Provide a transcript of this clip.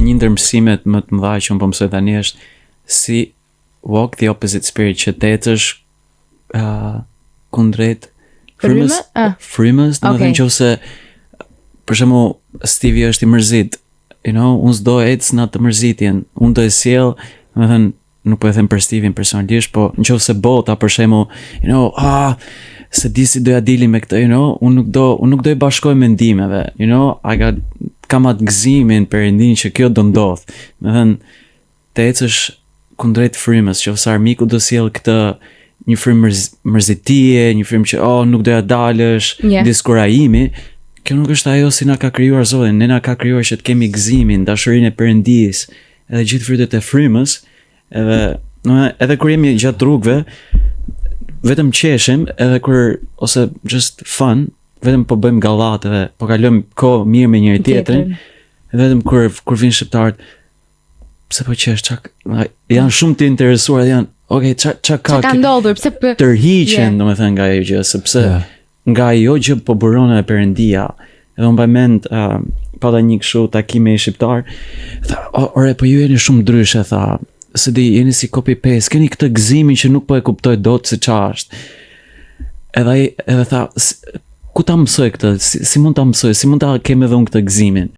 një ndër mësimet më të mëdha që unë po mësoj tani është si walk the opposite spirit, që të ecësh kundrejt frymës. Frymës, do të thënë nëse për shembull Stevie është i mërzit, unë s'do ec në atë mërzitjen, unë do e sjell, do të thënë nuk po e them për Stevie personalisht, po nëse bota për shembull, se di si doja dili me këtë, unë nuk do i bashkoj mendimeve, kam atë gëzimin perëndin që kjo do ndodh. Do thënë të ecësh kundrejt frymës, nëse armiku do sjell këtë një frymë mërzitie, një frymë që nuk doja dalësh, diskurajimi, kjo nuk është ajo si na ka krijuar Zoti. Ne na ka krijuar që të kemi gëzimin, dashurinë e Perëndis, edhe gjithë frytet e frymës, edhe kur jemi gjatë rrugëve, vetëm qeshim, edhe kur ose just fun, vetëm po bëjmë gallat edhe po kalojmë kohë mirë me njëri tjetrin, vetëm kur vinë shqiptarët, pse po qesh, janë shumë të interesuar, janë çka ka ndodhur, pse tërhiqen, domethënë nga ajo gjë, sepse nga ajo gjë po buron e Perëndia. Edhe unë mend pata një kështu takime i shqiptar, tha, ore, po ju jeni shumë ndryshe, tha, se di, jeni si copy paste, keni këtë gëzimin që nuk po e kuptoj dot se ç'a është. Edhe tha, ku ta mësoj këtë? Si mund ta mësoj? Si mund ta kem edhe unë këtë gëzimin?